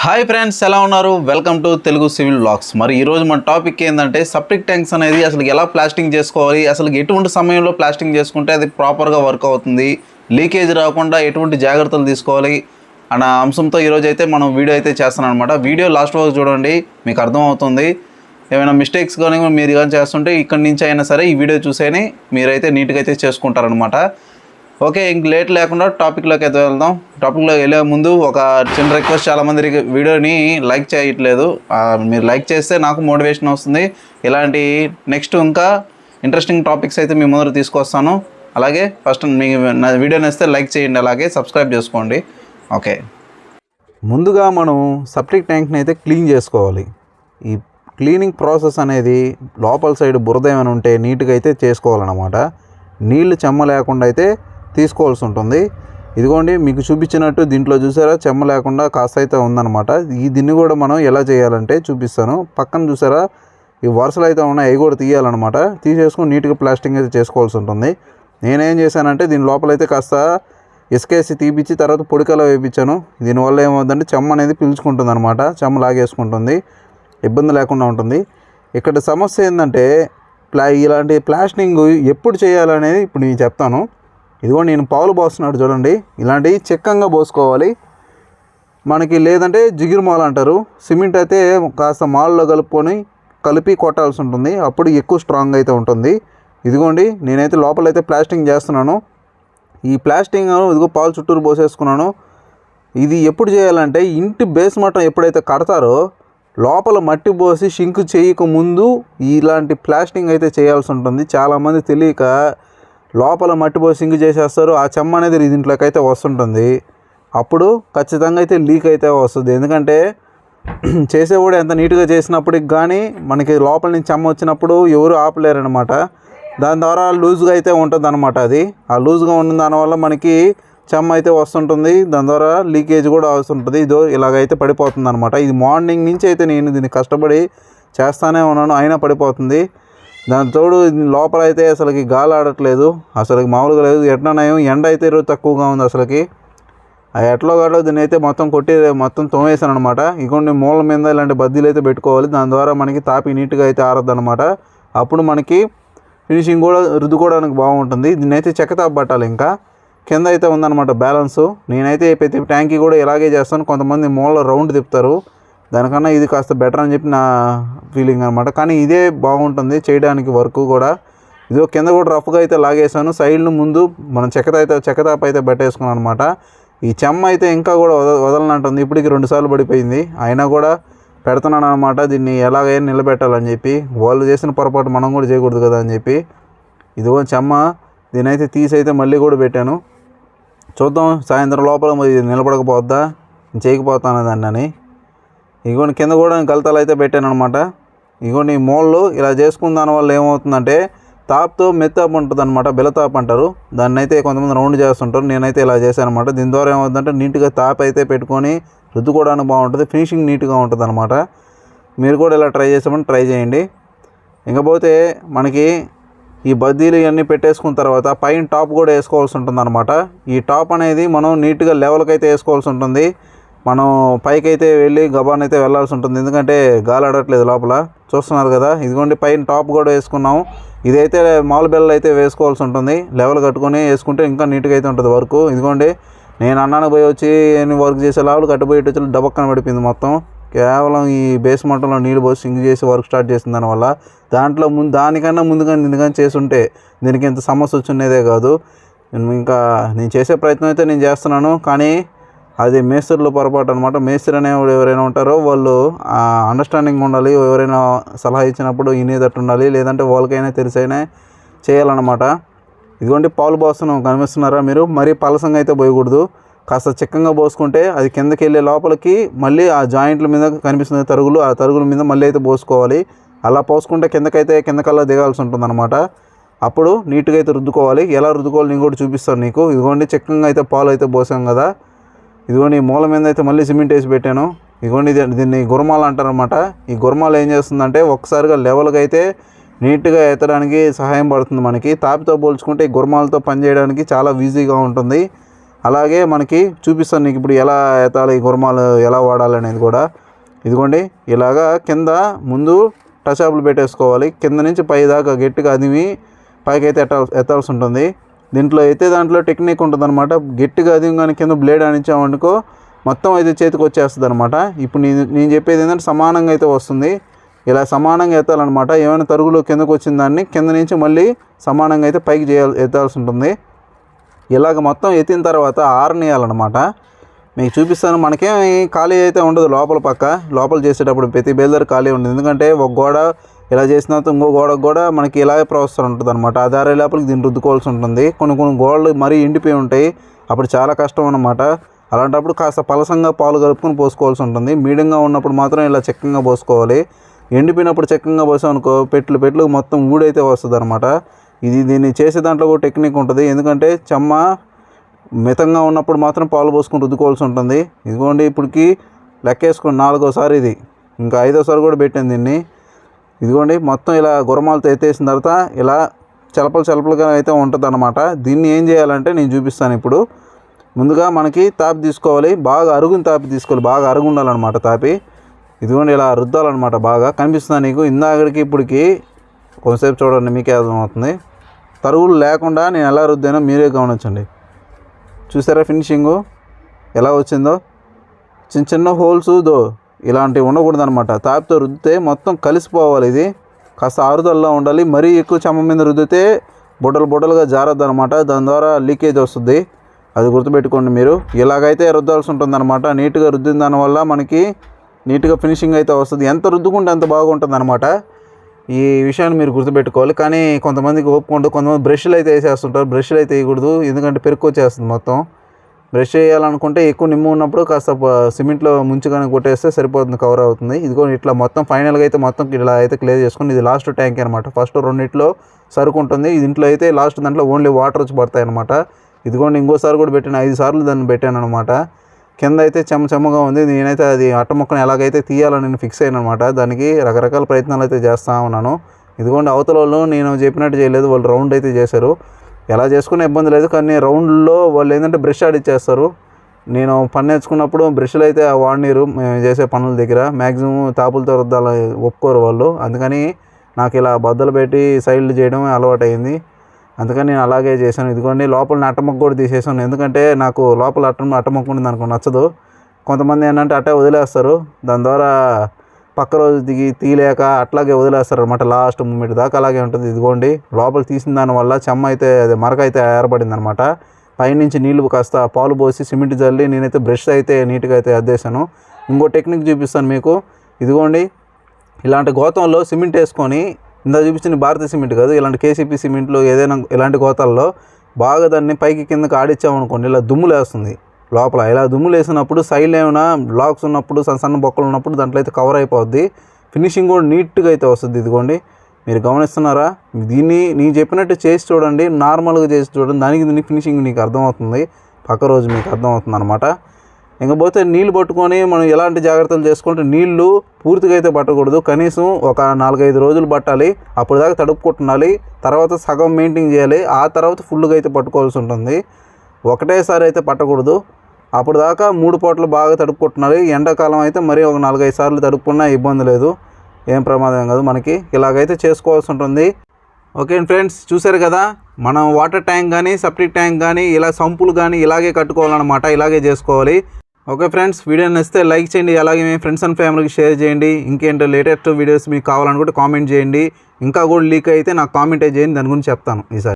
Hi friends, ఎలా ఉన్నారు? Welcome to Telugu civil blogs. మరి ఈరోజు మన టాపిక్ ఏంటంటే సెప్టిక్ ట్యాంక్స్ అనేది అసలు ఎలా ప్లాస్టింగ్ చేసుకోవాలి, అసలు ఎటువంటి సమయంలో ప్లాస్టింగ్ చేసుకుంటే అది ప్రాపర్గా వర్క్ అవుతుంది, లీకేజ్ రాకుండా ఎటువంటి జాగ్రత్తలు తీసుకోవాలి అన్న అంశంతో ఈరోజు అయితే మనం వీడియో అయితే చేస్తున్నాం అనమాట. వీడియో లాస్ట్ వరకు చూడండి, మీకు అర్థమవుతుంది. ఏమైనా మిస్టేక్స్ కానీ మీరు కానీ చేస్తుంటే ఇక్కడి నుంచి అయినా సరే ఈ వీడియో చూసేని మీరైతే నీట్గా అయితే చేసుకుంటారనమాట. ఓకే, ఇంక లేట్ లేకుండా టాపిక్లోకి అయితే వెళ్దాం. టాపిక్లోకి వెళ్ళే ముందు ఒక చిన్న రిక్వెస్ట్, చాలామంది వీడియోని లైక్ చేయట్లేదు. మీరు లైక్ చేస్తే నాకు మోటివేషన్ వస్తుంది. ఇలాంటి నెక్స్ట్ ఇంకా ఇంట్రెస్టింగ్ టాపిక్స్ అయితే మీ ముందర తీసుకొస్తాను. అలాగే ఫస్ట్ మీ నా వీడియోని వస్తే లైక్ చేయండి, అలాగే సబ్స్క్రైబ్ చేసుకోండి. ఓకే, ముందుగా మనం సెప్టిక్ ట్యాంక్ని అయితే క్లీన్ చేసుకోవాలి. ఈ క్లీనింగ్ ప్రాసెస్ అనేది లోపల సైడ్ బురద ఏమైనా ఉంటే నీట్గా అయితే చేసుకోవాలన్నమాట. నీళ్లు చెమ్మ లేకుండా అయితే తీసుకోవాల్సి ఉంటుంది. ఇదిగోండి, మీకు చూపించినట్టు దీంట్లో చూసారా చెమ్మ లేకుండా కాస్త అయితే ఉందన్నమాట. దీన్ని కూడా మనం ఎలా చేయాలంటే చూపిస్తాను. పక్కన చూసారా ఈ వరుసలు అయితే ఉన్నాయి, అవి కూడా తీయాలన్నమాట. తీసేసుకుని నీట్గా ప్లాస్టింగ్ అయితే చేసుకోవాల్సి ఉంటుంది. నేనేం చేశానంటే దీని లోపలైతే కాస్త ఇసుకేసి తీపిచ్చి తర్వాత పొడికలో వేయించాను. దీనివల్ల ఏమవుతుందంటే చెమ్మ అనేది పీల్చుకుంటుంది అనమాట, చెమ్మ లాగేసుకుంటుంది, ఇబ్బంది లేకుండా ఉంటుంది. ఇక్కడ సమస్య ఏంటంటే ఇలాంటి ప్లాస్టింగ్ ఎప్పుడు చేయాలనేది ఇప్పుడు నేను చెప్తాను. ఇదిగో నేను పాలు పోస్తున్నాడు చూడండి, ఇలాంటివి చిక్కంగా పోసుకోవాలి మనకి. లేదంటే జిగిరి మాల్ అంటారు, సిమెంట్ అయితే కాస్త మాల్లో కలిపి కొట్టాల్సి ఉంటుంది, అప్పుడు ఎక్కువ స్ట్రాంగ్ అయితే ఉంటుంది. ఇదిగోండి, నేనైతే లోపలైతే ప్లాస్టింగ్ చేస్తున్నాను. ఈ ప్లాస్టింగ్ ఇదిగో పాలు చుట్టూరు పోసేసుకున్నాను. ఇది ఎప్పుడు చేయాలంటే ఇంటి బేస్ మట్టం ఎప్పుడైతే కడతారో లోపల మట్టి పోసి షింక్ చేయక ముందు ఇలాంటి ప్లాస్టింగ్ అయితే చేయాల్సి ఉంటుంది. చాలామంది తెలియక లోపల మట్టి పోసి షింక్ చేసేస్తారు, ఆ చెమ్మ అనేది దీంట్లోకి అయితే వస్తుంటుంది. అప్పుడు ఖచ్చితంగా అయితే లీక్ అయితే వస్తుంది. ఎందుకంటే చేసేవాడు ఎంత నీట్గా చేసినప్పటికి కానీ మనకి లోపల నుంచి చెమ్మ వచ్చినప్పుడు ఎవరు ఆపలేరనమాట. దాని ద్వారా లూజ్గా అయితే ఉంటుంది అనమాట. అది ఆ లూజ్గా ఉన్న దానివల్ల మనకి చెమ్మ అయితే వస్తుంటుంది, దాని ద్వారా లీకేజ్ కూడా వస్తుంటుంది. ఇదో ఇలాగైతే పడిపోతుంది అనమాట. ఇది మార్నింగ్ నుంచి అయితే నేను దీన్ని కష్టపడి చేస్తానే ఉన్నాను, అయినా పడిపోతుంది. దాని తోడు లోపల అయితే అసలుకి గాలి ఆడట్లేదు, అసలుకి మామూలుగా లేదు. ఎట్లనయం ఎండ అయితే ఈరోజు తక్కువగా ఉంది అసలుకి. ఆ ఎట్లో కాడో దీన్ని అయితే మొత్తం తోమేసాను అనమాట. ఇంకొన్ని మూల మీద ఇలాంటి బద్దీలు అయితే పెట్టుకోవాలి, దాని ద్వారా మనకి తాపి నీట్గా అయితే ఆరద్దు అనమాట. అప్పుడు మనకి ఫినిషింగ్ కూడా రుద్దుకోవడానికి బాగుంటుంది. దీన్ని అయితే చెక్కతాపు పట్టాలి. ఇంకా కింద అయితే ఉందన్నమాట బ్యాలెన్సు. నేనైతే ప్రతి ట్యాంకీ కూడా ఇలాగే చేస్తాను. కొంతమంది మూల రౌండ్ తిప్పుతారు, దానికన్నా ఇది కాస్త బెటర్ అని చెప్పి నా ఫీలింగ్ అనమాట. కానీ ఇదే బాగుంటుంది చేయడానికి, వర్క్ కూడా. ఇదో కింద కూడా రఫ్గా అయితే లాగేసాను. సైడ్ను ముందు మనం చెక్కతాపు అయితే పెట్టేసుకున్నాను అనమాట. ఈ చెమ్మ అయితే ఇంకా కూడా వదలనంటుంది, ఇప్పటికి 2 సార్లు పడిపోయింది. అయినా కూడా పెడుతున్నాను అనమాట. దీన్ని ఎలాగైనా నిలబెట్టాలని చెప్పి, వాళ్ళు చేసిన పొరపాటు మనం కూడా చేయకూడదు కదా అని చెప్పి. ఇదిగో చెమ్మ, దీని అయితే తీసి అయితే మళ్ళీ కూడా పెట్టాను. చూద్దాం సాయంత్రం లోపల నిలబడకపోద్దా, చేయకపోతాను దాన్ని అని. ఇగోండి కింద కూడా గలతాలు అయితే పెట్టాను అనమాట. ఇగోండి ఈ మూలలు ఇలా చేసుకున్న దానివల్ల ఏమవుతుందంటే తాపుతో మెత్తాపు ఉంటుంది అనమాట, బిలతాపు అంటారు దాన్ని. అయితే కొంతమంది రౌండ్ చేస్తుంటారు, నేనైతే ఇలా చేశాను అనమాట. దీని ద్వారా ఏమవుతుందంటే నీట్గా తాపు అయితే పెట్టుకొని రుద్దుకోవడానికి బాగుంటుంది, ఫినిషింగ్ నీట్గా ఉంటుంది అనమాట. మీరు కూడా ఇలా ట్రై చేయండి. ఇంకపోతే మనకి ఈ బద్దీలు ఇవన్నీ పెట్టేసుకున్న తర్వాత పైన టాప్ కూడా వేసుకోవాల్సి ఉంటుంది అనమాట. ఈ టాప్ అనేది మనం నీట్గా లెవెల్కి అయితే వేసుకోవాల్సి ఉంటుంది. మనం పైకి అయితే వెళ్ళి గబాన్ అయితే వెళ్ళాల్సి ఉంటుంది, ఎందుకంటే గాలి ఆడట్లేదు లోపల. చూస్తున్నారు కదా, ఇదిగోండి పైన టాప్ కూడా వేసుకున్నాము. ఇదైతే మాల్ బెల్ అయితే వేసుకోవాల్సి ఉంటుంది, లెవెల్ కట్టుకొని వేసుకుంటే ఇంకా నీట్గా అయితే ఉంటుంది వర్క్. ఇదిగోండి నేను అన్నాను పోయి వచ్చి వర్క్ చేసే లావులు కట్టుపోయి వచ్చి డబక్కన పడిపోయింది మొత్తం. కేవలం ఈ బేస్ మంటంలో నీళ్ళు పోసి సింక్ చేసి వర్క్ స్టార్ట్ చేసిన దానివల్ల. దానికన్నా ముందుగా చేసుంటే దీనికి ఇంత సమస్య వచ్చిండేదే కాదు. ఇంకా నేను చేసే ప్రయత్నం అయితే నేను చేస్తున్నాను, కానీ అది మేస్త్రిలో పొరపాటు అనమాట. మేస్త్రి అనేవాడు ఎవరైనా ఉంటారో వాళ్ళు అండర్స్టాండింగ్ ఉండాలి, ఎవరైనా సలహా ఇచ్చినప్పుడు వినేటట్టు ఉండాలి, లేదంటే వాళ్ళకైనా తెలిసైనా చేయాలన్నమాట. ఇదిగోండి పాలు పోస్తున్నాం, కనిపిస్తున్నారా మీరు? మరీ పలసంగా అయితే పోయకూడదు, కాస్త చిక్కంగా పోసుకుంటే అది కిందకి వెళ్ళే లోపలికి మళ్ళీ ఆ జాయింట్ల మీద కనిపిస్తుంది తరుగులు, ఆ తరుగుల మీద మళ్ళీ అయితే పోసుకోవాలి. అలా పోసుకుంటే కిందకల్లా దిగాల్సి ఉంటుంది అనమాట. అప్పుడు నీట్గా అయితే రుద్దుకోవాలి. ఎలా రుద్దుకోవాలి నేను కూడా చూపిస్తాను నీకు. ఇదిగోండి చిక్కంగా అయితే పాలు అయితే పోసాం కదా, ఇదిగోండి మూల మీద అయితే మళ్ళీ సిమెంట్ వేసి పెట్టాను. ఇదిగోండి దీన్ని గురమాలు అంటారనమాట. ఈ గురమాలు ఏం చేస్తుందంటే ఒక్కసారిగా లెవెల్గా అయితే నీట్గా ఎత్తడానికి సహాయం పడుతుంది మనకి. తాపితో పోల్చుకుంటే ఈ గురమాలతో పనిచేయడానికి చాలా ఈజీగా ఉంటుంది. అలాగే మనకి చూపిస్తాను నీకు ఇప్పుడు ఎలా ఎత్తాలి, గురమాలు ఎలా వాడాలి అనేది కూడా. ఇదిగోండి ఇలాగా కింద ముందు టచాపులు పెట్టేసుకోవాలి. కింద నుంచి పై దాకా గట్టిగా అదిమి పైకి అయితే ఎత్తాల్సి ఉంటుంది. దాంట్లో టెక్నిక్ ఉంటుంది అనమాట. గట్టిగా అదిమి కానీ కింద బ్లేడ్ ఆనించామనుకో మొత్తం అయితే చేతికి వచ్చేస్తుంది అనమాట. ఇప్పుడు నేను చెప్పేది ఏంటంటే సమానంగా అయితే వస్తుంది. ఇలా సమానంగా ఎత్తాలన్నమాట. ఏమైనా తరుగులు కిందకు వచ్చిన దాన్ని కింద నుంచి మళ్ళీ సమానంగా అయితే పైకి ఎత్తాల్సి ఉంటుంది. ఇలాగ మొత్తం ఎత్తిన తర్వాత ఆరనియాలన్నమాట. మీకు చూపిస్తాను. మనకేమి ఖాళీ అయితే ఉండదు లోపల చేసేటప్పుడు ప్రతి బేల్దారి ఖాళీ ఉండదు. ఎందుకంటే ఒక గోడ ఇలా చేసిన తర్వాత ఇంకో గోడకు కూడా మనకి ఇలాగే ప్రాసెస్ ఉంటుంది అనమాట. ఆ దారి లోపలికి దీన్ని రుద్దుకోవాల్సి ఉంటుంది. కొన్ని గోడలు మరీ ఎండిపోయి ఉంటాయి, అప్పుడు చాలా కష్టం అన్నమాట. అలాంటప్పుడు కాస్త పలసంగా పాలు కలుపుకొని పోసుకోవాల్సి ఉంటుంది. మీడియంగా ఉన్నప్పుడు మాత్రం ఇలా చెక్కంగా పోసుకోవాలి. ఎండిపోయినప్పుడు చెక్కంగా పోసామనుకో పెట్లు మొత్తం ఊడైతే వస్తుంది అనమాట. దీన్ని చేసే దాంట్లో కూడా టెక్నిక్ ఉంటుంది. ఎందుకంటే చెమ్మ మితంగా ఉన్నప్పుడు మాత్రం పాలు పోసుకొని రుద్దుకోవాల్సి ఉంటుంది. ఇదిగోండి ఇప్పటికి లెక్కేసుకోండి 4వసారి ఇది, ఇంకా 5వసారి కూడా పెట్టాను దీన్ని. ఇదిగోండి మొత్తం ఇలా గురమాలతో ఎత్తేసిన తర్వాత ఇలా చలపలుగా అయితే ఉంటుంది అనమాట. దీన్ని ఏం చేయాలంటే నేను చూపిస్తాను ఇప్పుడు. ముందుగా మనకి తాపి తీసుకోవాలి, బాగా అరుగుని తాపి తీసుకోవాలి, బాగా అరుగు ఉండాలన్నమాట తాపి. ఇదిగోండి ఇలా రుద్దాలన్నమాట. బాగా కనిపిస్తుంది నీకు. ఇందాకడికి ఇప్పటికి కొంతసేపు చూడండి, మీకే అర్థమవుతుంది. తరుగులు లేకుండా నేను ఎలా రుద్దానో మీరే గమనించండి. చూసారా ఫినిషింగు ఎలా వచ్చిందో? చిన్న హోల్స్ ఇలాంటివి ఉండకూడదు అనమాట. తాపితో రుద్దితే మొత్తం కలిసిపోవాలి. ఇది కాస్త ఆరుదల్లో ఉండాలి. మరీ ఎక్కువ చెమ్మ మీద రుద్దితే బుడ్డలుగా జారద్దు అనమాట. దాని ద్వారా లీకేజ్ వస్తుంది. అది గుర్తుపెట్టుకోండి మీరు. ఇలాగైతే రుద్దాల్సి ఉంటుంది అనమాట. నీట్గా రుద్దిన దానివల్ల మనకి నీట్గా ఫినిషింగ్ అయితే వస్తుంది. ఎంత రుద్దుకుంటే అంత బాగుంటుంది అనమాట. ఈ విషయాన్ని మీరు గుర్తుపెట్టుకోవాలి. కానీ కొంతమందికి ఒప్పుకుంటూ కొంతమంది బ్రష్లు అయితే వేసేస్తుంటారు. బ్రష్లు అయితే వేయకూడదు, ఎందుకంటే పెరుక్కు వచ్చేస్తుంది మొత్తం. బ్రష్ వేయాలనుకుంటే ఎక్కువ నిమ్ము ఉన్నప్పుడు కాస్త సిమెంట్లో ముంచుకొని కొట్టేస్తే సరిపోతుంది, కవర్ అవుతుంది. ఇదిగో ఇట్లా మొత్తం ఫైనల్గా అయితే మొత్తం ఇలా అయితే క్లియర్ చేసుకుని, ఇది లాస్ట్ ట్యాంక్ అనమాట. ఫస్ట్ రెండిట్లో సరుకు ఉంటుంది, దీంట్లో అయితే లాస్ట్ దాంట్లో ఓన్లీ వాటర్ వచ్చి పడతాయి అనమాట. ఇదిగోండి ఇంకోసారి కూడా పెట్టాను, 5 సార్లు దాన్ని పెట్టాను అనమాట. కింద అయితే చెమ్మగా ఉంది. నేనైతే అది అట్టముక్కను ఎలాగైతే తీయాలని నేను ఫిక్స్ అయ్యాను అనమాట. దానికి రకరకాల ప్రయత్నాలు అయితే చేస్తూ ఉన్నాను. ఇదిగోండి అవతల వాళ్ళు నేను చెప్పినట్టు చేయలేదు, వాళ్ళు రౌండ్ అయితే చేశారు. ఎలా చేసుకునే ఇబ్బంది లేదు, కానీ రౌండ్లో వాళ్ళు ఏంటంటే బ్రష్ ఆడిచ్చేస్తారు. నేను పని నేర్చుకున్నప్పుడు బ్రష్లు అయితే వాడినీరు మేము చేసే పనుల దగ్గర. మ్యాక్సిమం తాపులతో రుద్దాలని ఒప్పుకోరు వాళ్ళు. అందుకని నాకు ఇలా బద్దలు పెట్టి సైడ్లు చేయడం అలవాటు అయింది. అందుకని నేను అలాగే చేశాను. ఇదిగోండి లోపల అట్టముక్క కూడా తీసేసాను, ఎందుకంటే నాకు లోపల అట్టముక్క ఉంది నాకు నచ్చదు. కొంతమంది ఏంటంటే అట్టే వదిలేస్తారు, దాని ద్వారా పక్క రోజు తీయలేక అట్లాగే వదిలేస్తారు అనమాట. లాస్ట్ మూమెంట్ దాకా అలాగే ఉంటుంది. ఇదిగోండి లోపల తీసిన దానివల్ల చెమ్మ అయితే అదే మరక అయితే ఏర్పడింది అనమాట. పైనుంచి నీళ్లు కాస్త పాలు పోసి సిమెంట్ జల్లి నేనైతే బ్రష్ అయితే నీట్గా అయితే అద్దేశాను. ఇంకో టెక్నిక్ చూపిస్తాను మీకు. ఇదిగోండి ఇలాంటి గోతంలో సిమెంట్ వేసుకొని, ఇందా చూపించిన భారతీయ సిమెంట్ కాదు, ఇలాంటి కేసీపీ సిమెంట్లో ఏదైనా ఇలాంటి గోతాల్లో బాగా దాన్ని పైకి కిందకి ఆడిచ్చామనుకోండి, ఇలా దుమ్ములు వేస్తుంది లోపల. ఇలా దుమ్ములు వేసినప్పుడు సైడ్లో ఏమైనా బ్లాక్స్ ఉన్నప్పుడు సన్న బొక్కలు ఉన్నప్పుడు దాంట్లో అయితే కవర్ అయిపోద్ది. ఫినిషింగ్ కూడా నీట్గా అయితే వస్తుంది. ఇదిగోండి మీరు గమనిస్తున్నారా? దీన్ని నేను చెప్పినట్టు చేసి చూడండి, నార్మల్గా చేసి చూడండి, దీనికి ఫినిషింగ్ నీకు అర్థమవుతుంది, పక్క రోజు మీకు అర్థమవుతుంది అనమాట. ఇంకపోతే నీళ్ళు పట్టుకొని మనం ఎలాంటి జాగ్రత్తలు చేసుకుంటే, నీళ్లు పూర్తిగా అయితే పట్టకూడదు, కనీసం ఒక 4-5 రోజులు పట్టాలి. అప్పుడు దాకా తడుపుకుంటున్నాలి, తర్వాత సగం మెయింటైన్ చేయాలి, ఆ తర్వాత ఫుల్గా అయితే పట్టుకోవాల్సి ఉంటుంది. ఒకటేసారి అయితే పట్టకూడదు. అప్పుడు దాకా 3 పూటలు బాగా తడుపుకుంటున్నాలి. ఎండాకాలం అయితే మరీ ఒక 4-5 సార్లు తడుపుకున్నా ఇబ్బంది లేదు, ఏం ప్రమాదం కాదు మనకి. ఇలాగైతే చేసుకోవాల్సి ఉంటుంది. ఓకే ఫ్రెండ్స్, చూసారు కదా, మనం వాటర్ ట్యాంక్ కానీ సెప్టిక్ ట్యాంక్ కానీ ఇలా సంపులు కానీ ఇలాగే కట్టుకోవాలన్నమాట, ఇలాగే చేసుకోవాలి. ఓకే ఫ్రెండ్స్, వీడియో నచ్చితే లైక్ చేయండి, అలాగే మీ ఫ్రెండ్స్ అండ్ ఫ్యామిలీకి షేర్ చేయండి. ఇంకేంటో లేటెస్ట్ వీడియోస్ మీకు కావాలనుకుంటే కామెంట్ చేయండి. ఇంకా కూడా లీక్ అయితే నాకు కామెంట్ చేయండి, దాని గురించి చెప్తాను ఈసారి.